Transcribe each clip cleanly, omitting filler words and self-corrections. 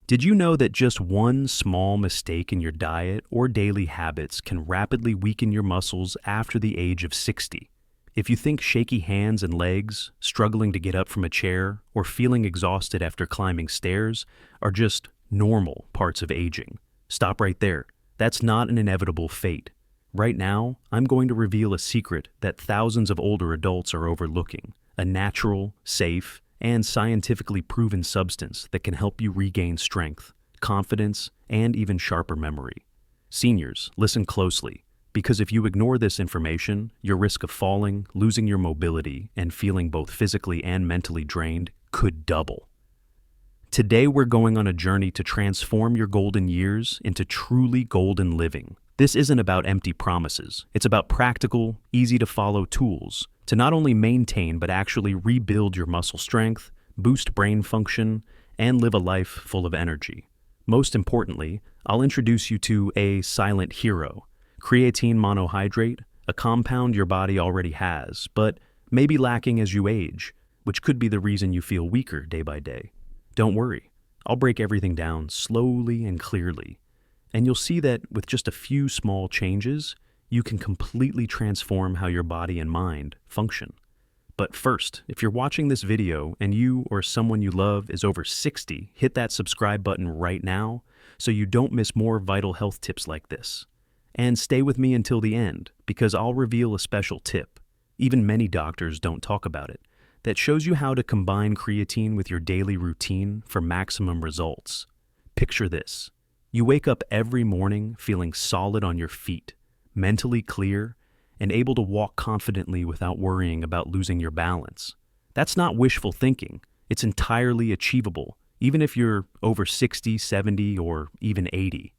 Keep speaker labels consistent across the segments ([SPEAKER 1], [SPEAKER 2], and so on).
[SPEAKER 1] Did you know that just one small mistake in your diet or daily habits can rapidly weaken your muscles after the age of 60? If you think shaky hands and legs, struggling to get up from a chair, or feeling exhausted after climbing stairs are just normal parts of aging, stop right there. That's not an inevitable fate. Right now, I'm going to reveal a secret that thousands of older adults are overlooking, a natural, safe, and scientifically proven substance that can help you regain strength, confidence, and even sharper memory. Seniors, listen closely, because if you ignore this information, your risk of falling, losing your mobility, and feeling both physically and mentally drained could double. Today, we're going on a journey to transform your golden years into truly golden living. This isn't about empty promises. It's about practical, easy-to-follow tools to not only maintain but actually rebuild your muscle strength, boost brain function, and live a life full of energy. Most importantly, I'll introduce you to a silent hero, creatine monohydrate, a compound your body already has, but may be lacking as you age, which could be the reason you feel weaker day by day. Don't worry, I'll break everything down slowly and clearly, and you'll see that with just a few small changes, you can completely transform how your body and mind function. But first, if you're watching this video and you or someone you love is over 60, hit that subscribe button right now so you don't miss more vital health tips like this. And stay with me until the end, because I'll reveal a special tip, even many doctors don't talk about it, that shows you how to combine creatine with your daily routine for maximum results. Picture this. You wake up every morning feeling solid on your feet, mentally clear, and able to walk confidently without worrying about losing your balance. That's not wishful thinking. It's entirely achievable, even if you're over 60, 70, or even 80.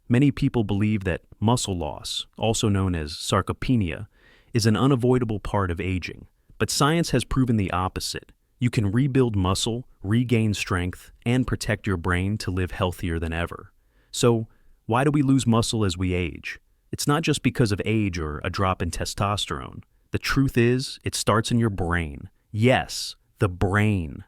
[SPEAKER 1] Many people believe that muscle loss, also known as sarcopenia, is an unavoidable part of aging. But science has proven the opposite. You can rebuild muscle, regain strength, and protect your brain to live healthier than ever. So, why do we lose muscle as we age? It's not just because of age or a drop in testosterone. The truth is, it starts in your brain. Yes, the brain.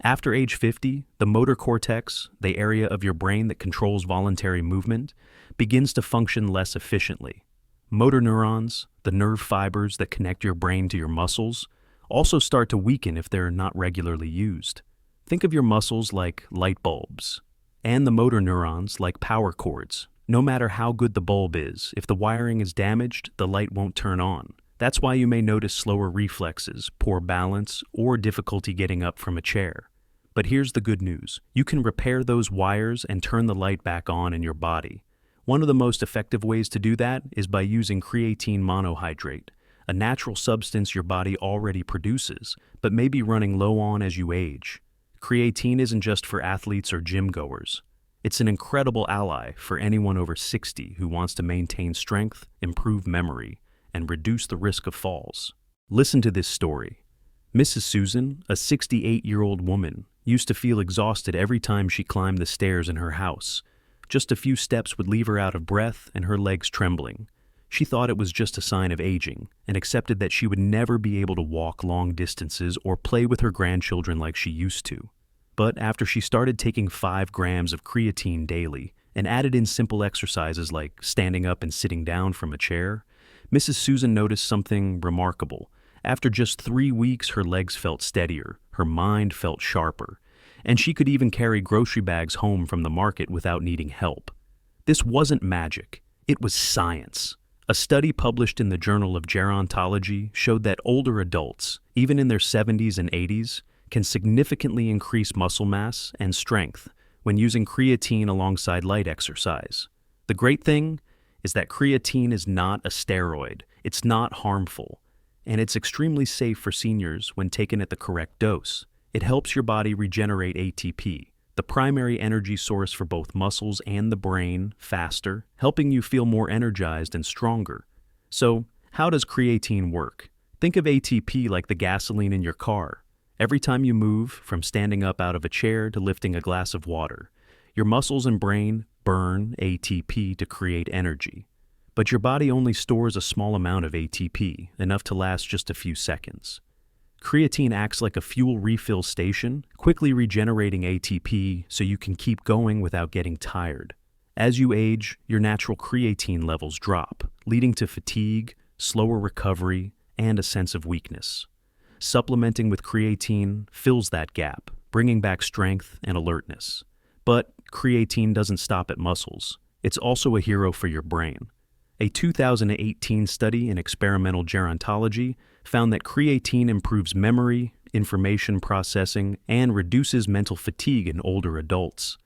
[SPEAKER 1] After age 50, the motor cortex, the area of your brain that controls voluntary movement, begins to function less efficiently. Motor neurons, the nerve fibers that connect your brain to your muscles, also start to weaken if they're not regularly used. Think of your muscles like light bulbs, and the motor neurons like power cords. No matter how good the bulb is, if the wiring is damaged, the light won't turn on. That's why you may notice slower reflexes, poor balance, or difficulty getting up from a chair. But here's the good news. You can repair those wires and turn the light back on in your body. One of the most effective ways to do that is by using creatine monohydrate, a natural substance your body already produces, but may be running low on as you age. Creatine isn't just for athletes or gym goers. It's an incredible ally for anyone over 60 who wants to maintain strength, improve memory, and reduce the risk of falls. Listen to this story. Mrs. Susan, a 68-year-old woman, used to feel exhausted every time she climbed the stairs in her house. Just a few steps would leave her out of breath and her legs trembling. She thought it was just a sign of aging and accepted that she would never be able to walk long distances or play with her grandchildren like she used to. But after she started taking 5 grams of creatine daily and added in simple exercises like standing up and sitting down from a chair, Mrs. Susan noticed something remarkable. After just 3 weeks, her legs felt steadier, her mind felt sharper, and she could even carry grocery bags home from the market without needing help. This wasn't magic, it was science. A study published in the Journal of Gerontology showed that older adults, even in their 70s and 80s, can significantly increase muscle mass and strength when using creatine alongside light exercise. The great thing is that creatine is not a steroid, it's not harmful, and it's extremely safe for seniors when taken at the correct dose. It helps your body regenerate ATP, the primary energy source for both muscles and the brain, faster, helping you feel more energized and stronger. So, how does creatine work? Think of ATP like the gasoline in your car. Every time you move, from standing up out of a chair to lifting a glass of water, your muscles and brain burn ATP to create energy. But your body only stores a small amount of ATP, enough to last just a few seconds. Creatine acts like a fuel refill station, quickly regenerating ATP so you can keep going without getting tired. As you age, your natural creatine levels drop, leading to fatigue, slower recovery, and a sense of weakness. Supplementing with creatine fills that gap, bringing back strength and alertness. But creatine doesn't stop at muscles. It's also a hero for your brain. A 2018 study in experimental gerontology found that creatine improves memory, information processing, and reduces mental fatigue in older adults.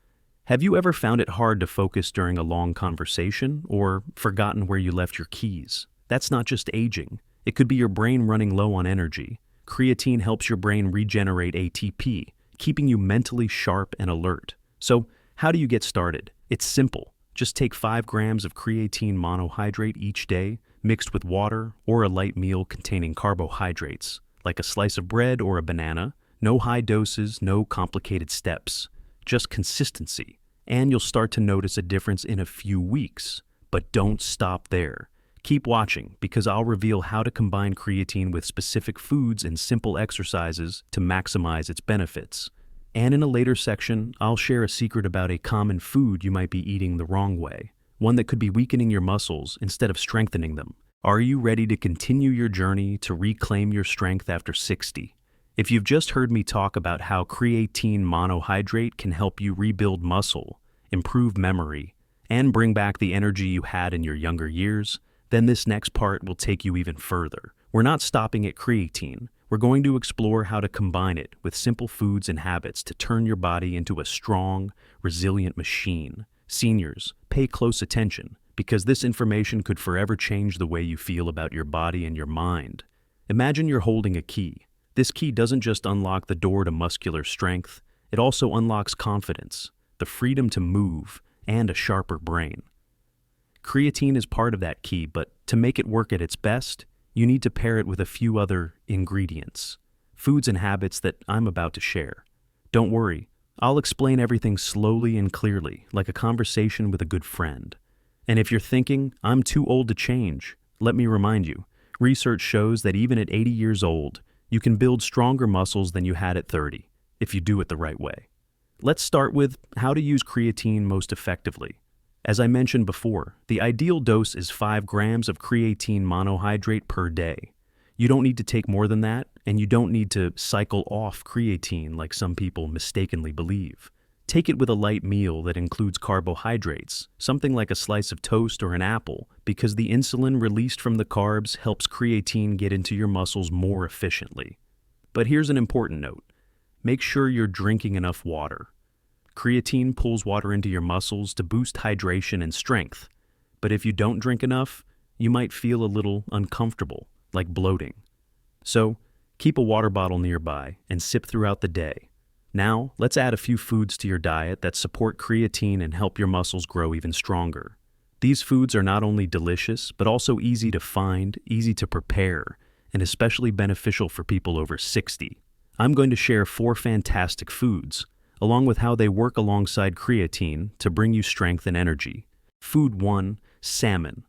[SPEAKER 1] Have you ever found it hard to focus during a long conversation or forgotten where you left your keys? That's not just aging. It could be your brain running low on energy. Creatine helps your brain regenerate ATP, keeping you mentally sharp and alert. So, how do you get started? It's simple. Just take 5 grams of creatine monohydrate each day, mixed with water or a light meal containing carbohydrates, like a slice of bread or a banana. No high doses, no complicated steps. Just consistency. And you'll start to notice a difference in a few weeks. But don't stop there. Keep watching, because I'll reveal how to combine creatine with specific foods and simple exercises to maximize its benefits. And in a later section, I'll share a secret about a common food you might be eating the wrong way, one that could be weakening your muscles instead of strengthening them. Are you ready to continue your journey to reclaim your strength after 60? If you've just heard me talk about how creatine monohydrate can help you rebuild muscle, improve memory, and bring back the energy you had in your younger years, then this next part will take you even further. We're not stopping at creatine. We're going to explore how to combine it with simple foods and habits to turn your body into a strong, resilient machine. Seniors, pay close attention, because this information could forever change the way you feel about your body and your mind. Imagine you're holding a key. This key doesn't just unlock the door to muscular strength, it also unlocks confidence, the freedom to move, and a sharper brain. Creatine is part of that key, but to make it work at its best, you need to pair it with a few other ingredients, foods and habits that I'm about to share. Don't worry, I'll explain everything slowly and clearly, like a conversation with a good friend. And if you're thinking, I'm too old to change, let me remind you, research shows that even at 80 years old, you can build stronger muscles than you had at 30, if you do it the right way. Let's start with how to use creatine most effectively. As I mentioned before, the ideal dose is 5 grams of creatine monohydrate per day. You don't need to take more than that, and you don't need to cycle off creatine like some people mistakenly believe. Take it with a light meal that includes carbohydrates, something like a slice of toast or an apple, because the insulin released from the carbs helps creatine get into your muscles more efficiently. But here's an important note. Make sure you're drinking enough water. Creatine pulls water into your muscles to boost hydration and strength. But if you don't drink enough, you might feel a little uncomfortable, like bloating. So, keep a water bottle nearby and sip throughout the day. Now, let's add a few foods to your diet that support creatine and help your muscles grow even stronger. These foods are not only delicious, but also easy to find, easy to prepare, and especially beneficial for people over 60. I'm going to share 4 fantastic foods, along with how they work alongside creatine to bring you strength and energy. Food 1, salmon.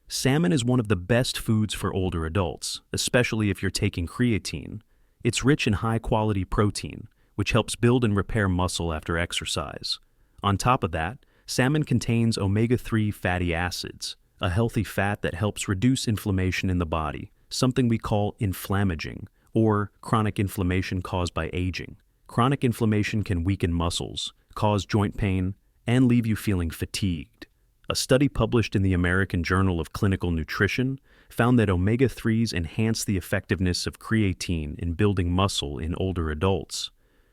[SPEAKER 1] Salmon is one of the best foods for older adults, especially if you're taking creatine. It's rich in high-quality protein, which helps build and repair muscle after exercise. On top of that, salmon contains omega-3 fatty acids, a healthy fat that helps reduce inflammation in the body, something we call inflammaging, or chronic inflammation caused by aging. Chronic inflammation can weaken muscles, cause joint pain, and leave you feeling fatigued. A study published in the American Journal of Clinical Nutrition found that omega-3s enhance the effectiveness of creatine in building muscle in older adults.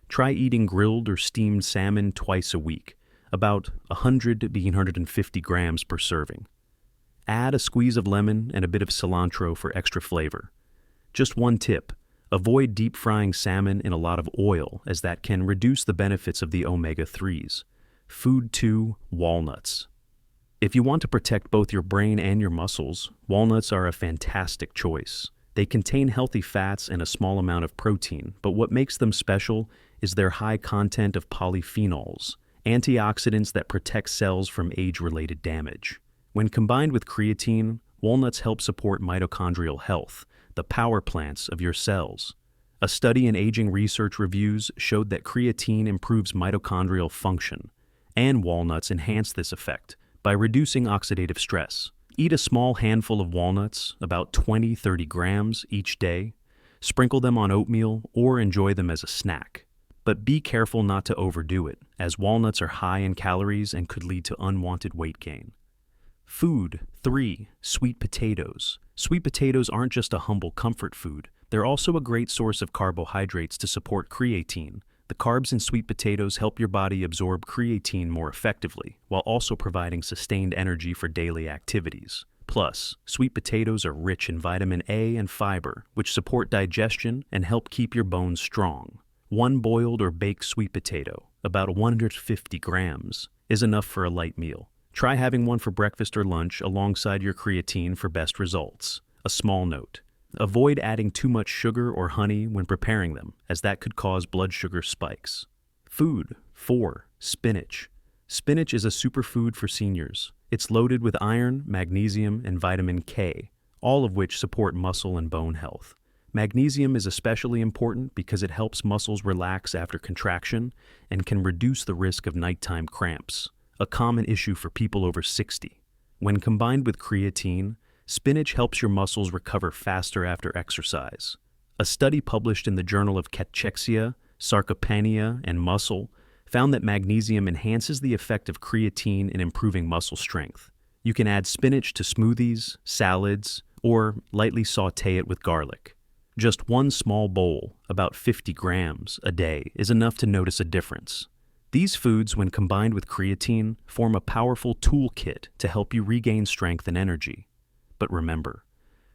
[SPEAKER 1] Try eating grilled or steamed salmon twice a week, about 100 to 150 grams per serving. Add a squeeze of lemon and a bit of cilantro for extra flavor. Just one tip. Avoid deep frying salmon in a lot of oil, as that can reduce the benefits of the omega-3s. Food 2, walnuts. If you want to protect both your brain and your muscles, walnuts are a fantastic choice. They contain healthy fats and a small amount of protein, but what makes them special is their high content of polyphenols, antioxidants that protect cells from age-related damage. When combined with creatine, walnuts help support mitochondrial health, the power plants of your cells. A study in aging research reviews showed that creatine improves mitochondrial function, and walnuts enhance this effect by reducing oxidative stress. Eat a small handful of walnuts, about 20-30 grams each day. Sprinkle them on oatmeal or enjoy them as a snack. But be careful not to overdo it, as walnuts are high in calories and could lead to unwanted weight gain. Food 3. Sweet potatoes. Sweet potatoes aren't just a humble comfort food. They're also a great source of carbohydrates to support creatine. The carbs in sweet potatoes help your body absorb creatine more effectively, while also providing sustained energy for daily activities. Plus, sweet potatoes are rich in vitamin A and fiber, which support digestion and help keep your bones strong. One boiled or baked sweet potato, about 150 grams, is enough for a light meal. Try having one for breakfast or lunch alongside your creatine for best results. A small note: avoid adding too much sugar or honey when preparing them, as that could cause blood sugar spikes. Food 4. Spinach. Spinach is a superfood for seniors. It's loaded with iron, magnesium, and vitamin K, all of which support muscle and bone health. Magnesium is especially important because it helps muscles relax after contraction and can reduce the risk of nighttime cramps, a common issue for people over 60. When combined with creatine, spinach helps your muscles recover faster after exercise. A study published in the Journal of Cachexia, Sarcopenia, and Muscle found that magnesium enhances the effect of creatine in improving muscle strength. You can add spinach to smoothies, salads, or lightly sauté it with garlic. Just one small bowl, about 50 grams, a day is enough to notice a difference. These foods, when combined with creatine, form a powerful toolkit to help you regain strength and energy. But remember,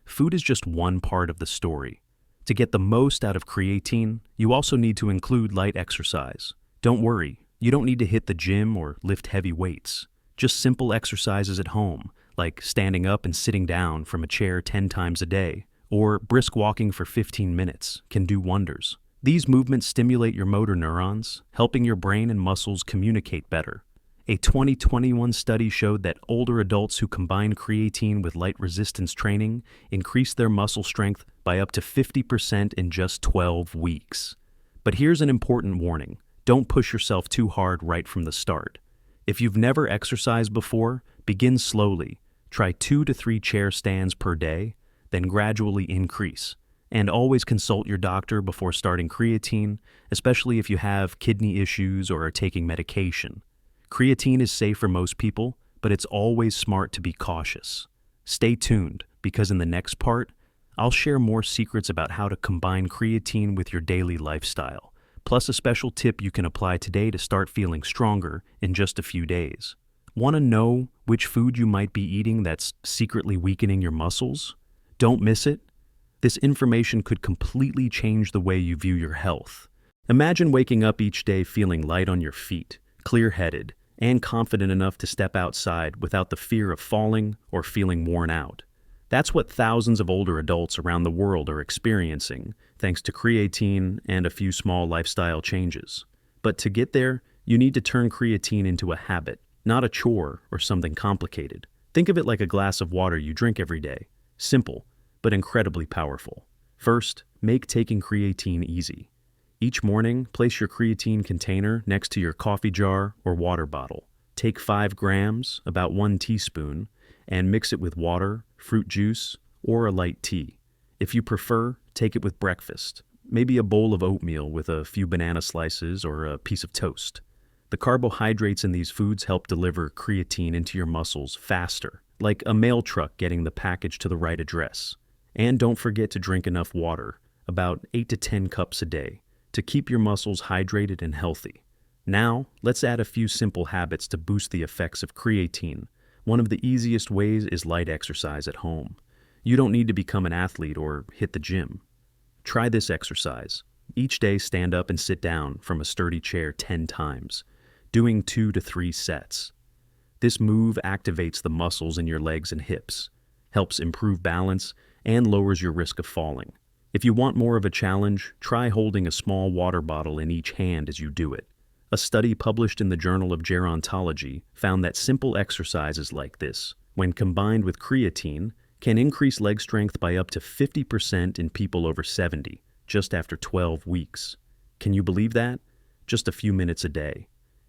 [SPEAKER 1] food is just one part of the story. To get the most out of creatine, you also need to include light exercise. Don't worry, you don't need to hit the gym or lift heavy weights. Just simple exercises at home, like standing up and sitting down from a chair 10 times a day, or brisk walking for 15 minutes, can do wonders. These movements stimulate your motor neurons, helping your brain and muscles communicate better. A 2021 study showed that older adults who combined creatine with light resistance training increased their muscle strength by up to 50% in just 12 weeks. But here's an important warning: don't push yourself too hard right from the start. If you've never exercised before, begin slowly. Try 2 to 3 chair stands per day, then gradually increase. And always consult your doctor before starting creatine, especially if you have kidney issues or are taking medication. Creatine is safe for most people, but it's always smart to be cautious. Stay tuned, because in the next part, I'll share more secrets about how to combine creatine with your daily lifestyle, plus a special tip you can apply today to start feeling stronger in just a few days. Want to know which food you might be eating that's secretly weakening your muscles? Don't miss it. This information could completely change the way you view your health. Imagine waking up each day feeling light on your feet, clear-headed, and confident enough to step outside without the fear of falling or feeling worn out. That's what thousands of older adults around the world are experiencing, thanks to creatine and a few small lifestyle changes. But to get there, you need to turn creatine into a habit, not a chore or something complicated. Think of it like a glass of water you drink every day. Simple, but incredibly powerful. First, make taking creatine easy. Each morning, place your creatine container next to your coffee jar or water bottle. Take 5 grams, about 1 teaspoon, and mix it with water, fruit juice, or a light tea. If you prefer, take it with breakfast, maybe a bowl of oatmeal with a few banana slices or a piece of toast. The carbohydrates in these foods help deliver creatine into your muscles faster, like a mail truck getting the package to the right address. And don't forget to drink enough water, about 8 to 10 cups a day, to keep your muscles hydrated and healthy. Now, let's add a few simple habits to boost the effects of creatine. One of the easiest ways is light exercise at home. You don't need to become an athlete or hit the gym. Try this exercise. Each day, stand up and sit down from a sturdy chair 10 times, doing 2 to 3 sets. This move activates the muscles in your legs and hips, helps improve balance, and lowers your risk of falling. If you want more of a challenge, try holding a small water bottle in each hand as you do it. A study published in the Journal of Gerontology found that simple exercises like this, when combined with creatine, can increase leg strength by up to 50% in people over 70, just after 12 weeks. Can you believe that? Just a few minutes a day.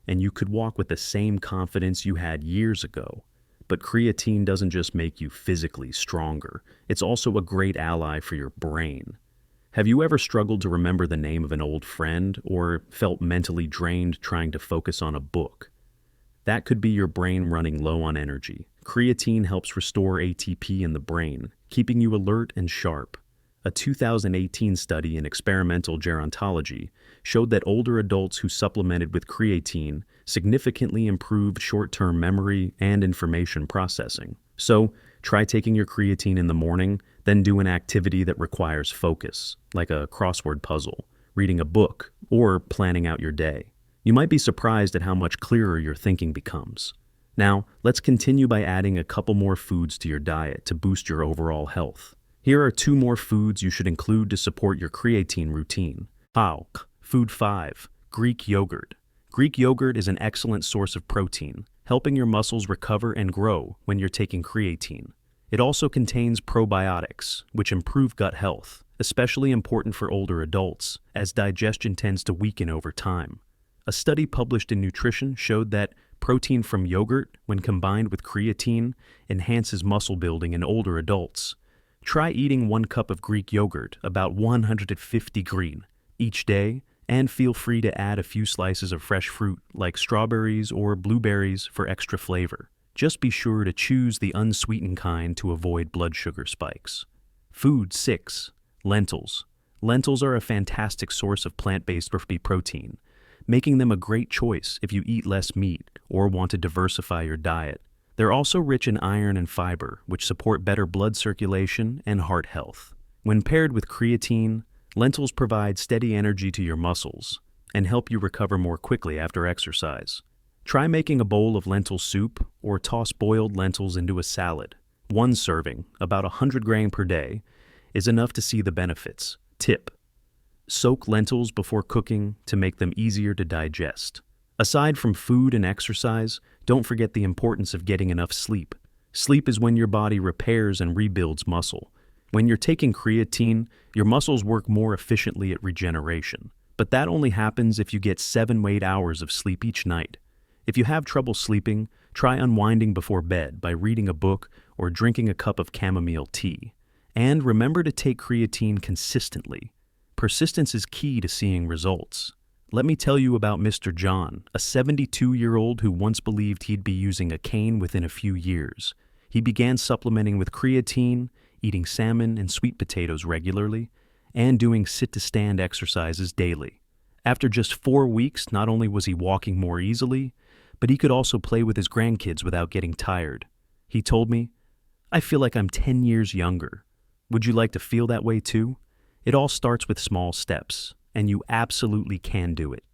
[SPEAKER 1] And you could walk with the same confidence you had years ago. But creatine doesn't just make you physically stronger, it's also a great ally for your brain. Have you ever struggled to remember the name of an old friend or felt mentally drained trying to focus on a book? That could be your brain running low on energy. Creatine helps restore ATP in the brain, keeping you alert and sharp. A 2018 study in experimental gerontology showed that older adults who supplemented with creatine significantly improved short-term memory and information processing. So, try taking your creatine in the morning, then do an activity that requires focus, like a crossword puzzle, reading a book, or planning out your day. You might be surprised at how much clearer your thinking becomes. Now, let's continue by adding a couple more foods to your diet to boost your overall health. Here are 2 more foods you should include to support your creatine routine. Food 5. Greek yogurt. Greek yogurt is an excellent source of protein, helping your muscles recover and grow when you're taking creatine. It also contains probiotics, which improve gut health, especially important for older adults, as digestion tends to weaken over time. A study published in Nutrition showed that protein from yogurt, when combined with creatine, enhances muscle building in older adults. Try eating 1 cup of Greek yogurt, about 150 green, each day, and feel free to add a few slices of fresh fruit like strawberries or blueberries for extra flavor. Just be sure to choose the unsweetened kind to avoid blood sugar spikes. Food 6. Lentils. Lentils are a fantastic source of plant-based protein, making them a great choice if you eat less meat or want to diversify your diet. They're also rich in iron and fiber, which support better blood circulation and heart health. When paired with creatine, lentils provide steady energy to your muscles and help you recover more quickly after exercise. Try making a bowl of lentil soup or toss boiled lentils into a salad. 1 serving, about 100 grams per day, is enough to see the benefits. Tip: soak lentils before cooking to make them easier to digest. Aside from food and exercise, don't forget the importance of getting enough sleep. Sleep is when your body repairs and rebuilds muscle. When you're taking creatine, your muscles work more efficiently at regeneration. But that only happens if you get 7 to 8 hours of sleep each night. If you have trouble sleeping, try unwinding before bed by reading a book or drinking a cup of chamomile tea. And remember to take creatine consistently. Persistence is key to seeing results. Let me tell you about Mr. John, a 72-year-old who once believed he'd be using a cane within a few years. He began supplementing with creatine, eating salmon and sweet potatoes regularly, and doing sit-to-stand exercises daily. After just 4 weeks, not only was he walking more easily, but he could also play with his grandkids without getting tired. He told me, "I feel like I'm 10 years younger." Would you like to feel that way too? It all starts with small steps, and you absolutely can do it.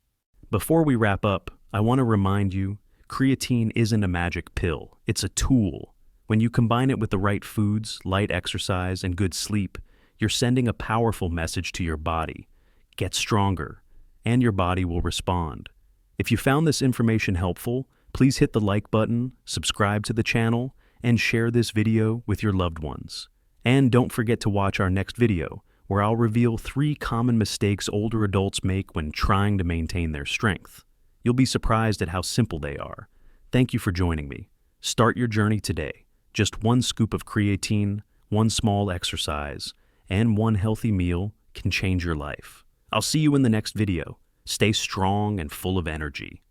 [SPEAKER 1] Before we wrap up, I want to remind you, creatine isn't a magic pill, it's a tool. When you combine it with the right foods, light exercise, and good sleep, you're sending a powerful message to your body. Get stronger, and your body will respond. If you found this information helpful, please hit the like button, subscribe to the channel, and share this video with your loved ones. And don't forget to watch our next video, where I'll reveal 3 common mistakes older adults make when trying to maintain their strength. You'll be surprised at how simple they are. Thank you for joining me. Start your journey today. Just 1 scoop of creatine, 1 small exercise, and 1 healthy meal can change your life. I'll see you in the next video. Stay strong and full of energy.